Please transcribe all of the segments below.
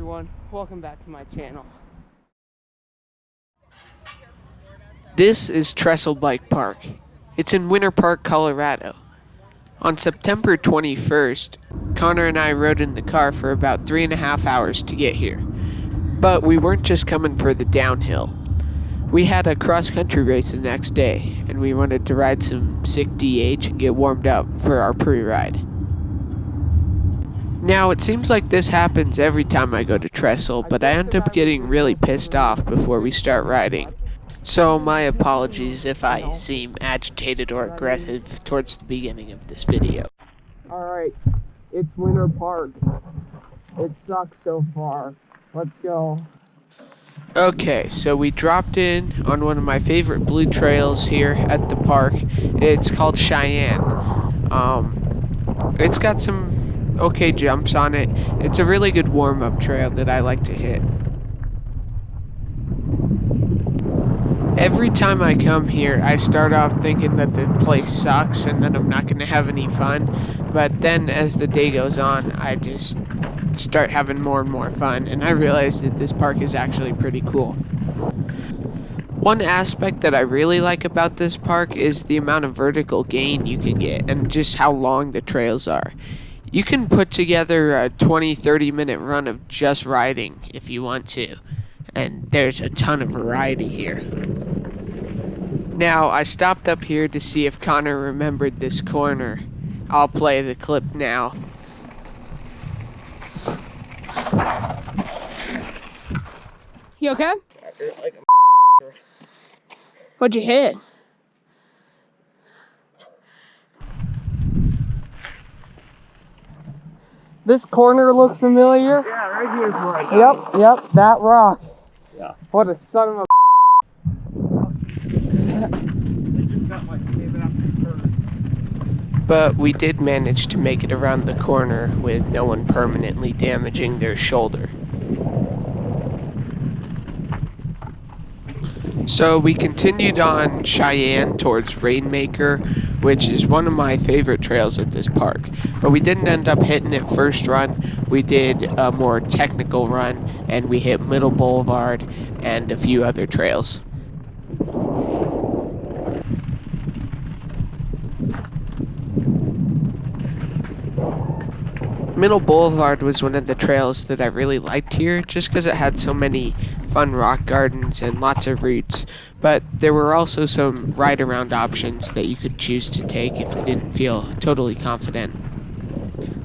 everyone, welcome back to my channel. This is Trestle Bike Park. It's in Winter Park, Colorado. On September 21st, Connor and I rode in the car for about 3.5 hours to get here. But we weren't just coming for the downhill. We had a cross-country race the next day, and we wanted to ride some sick DH and get warmed up for our pre-ride. Now, it seems like this happens every time I go to Trestle, but I end up getting really pissed off before we start riding. So my apologies if I seem agitated or aggressive towards the beginning of this video. Alright, it's Winter Park. It sucks so far. Let's go. Okay, so we dropped in on one of my favorite blue trails here at the park. It's called Cheyenne. It's got some okay jumps on it. It's a really good warm-up trail that I like to hit. Every time I come here, I start off thinking that the place sucks and that I'm not going to have any fun. But then as the day goes on, I just start having more and more fun, and I realize that this park is actually pretty cool. One aspect that I really like about this park is the amount of vertical gain you can get and just how long the trails are. You can put together a 20-30 minute run of just riding if you want to, and there's a ton of variety here. Now, I stopped up here to see if Connor remembered this corner. I'll play the clip now. You okay? Like What'd you hit? This corner looks familiar. yeah, right here's where I got Yep, that rock. Yeah. What a son of a. They just got like maybe after turn. But we did manage to make it around the corner with no one permanently damaging their shoulder. So we continued on Cheyenne towards Rainmaker, which is one of my favorite trails at this park. But we didn't end up hitting it first run. We did a more technical run, and we hit Middle Boulevard and a few other trails. Middle Boulevard was one of the trails that I really liked here, just because it had so many fun rock gardens and lots of routes, but there were also some ride-around options that you could choose to take if you didn't feel totally confident.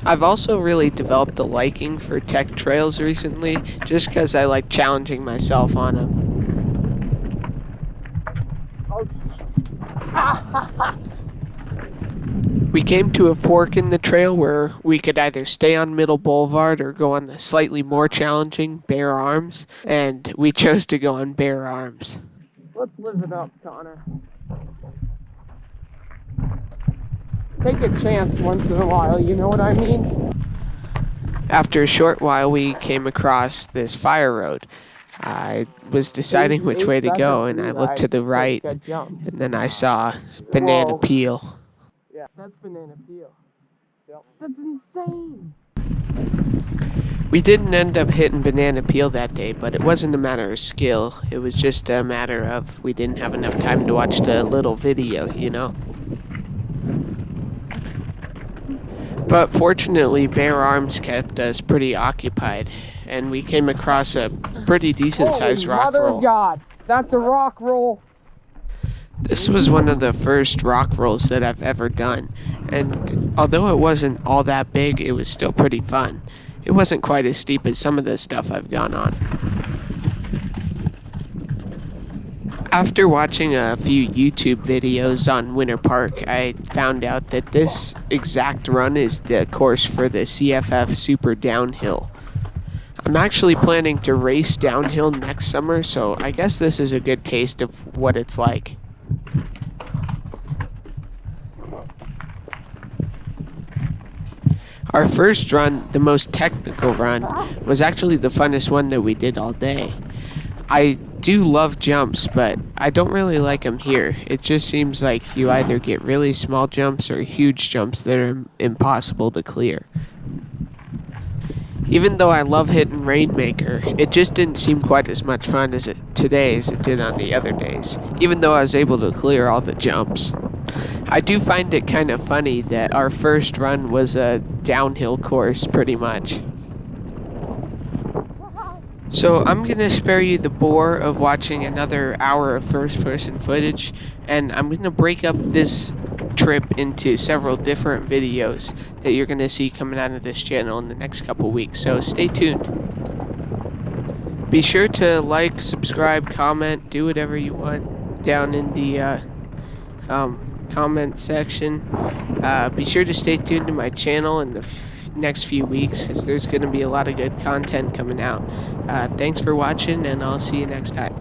I've also really developed a liking for tech trails recently, just because I like challenging myself on them. We came to a fork in the trail where we could either stay on Middle Boulevard or go on the slightly more challenging Bare Arms, and we chose to go on Bare Arms. Let's live it up, Connor. Take a chance once in a while, you know what I mean? After a short while, we came across this fire road. I was deciding which way to go, and I looked to the right, and then I saw Banana Peel. Yeah, that's Banana Peel. Yep. That's insane! We didn't end up hitting Banana Peel that day, but it wasn't a matter of skill. It was just a matter of we didn't have enough time to watch the little video, you know? But fortunately, Bare Arms kept us pretty occupied, and we came across a pretty decent-sized rock Mother roll. of God, that's a rock roll! This was one of the first rock rolls that I've ever done, and although it wasn't all that big, it was still pretty fun. It wasn't quite as steep as some of the stuff I've gone on. After watching a few YouTube videos on Winter Park, I found out that this exact run is the course for the CFF Super Downhill. I'm actually planning to race downhill next summer, so I guess this is a good taste of what it's like. Our first run, the most technical run, was actually the funnest one that we did all day. I do love jumps, but I don't really like them here. It just seems like you either get really small jumps or huge jumps that are impossible to clear. Even though I love hitting Rainmaker, it just didn't seem quite as much fun today as it did on the other days, even though I was able to clear all the jumps. I do find it kind of funny that our first run was a downhill course, pretty much. So I'm going to spare you the bore of watching another hour of first-person footage, and I'm going to break up this trip into several different videos that you're going to see coming out of this channel in the next couple weeks, so stay tuned. Be sure to like, subscribe, comment, do whatever you want down in the comment section. Be sure to stay tuned to my channel in the next few weeks, because there's going to be a lot of good content coming out. Thanks for watching, and I'll see you next time.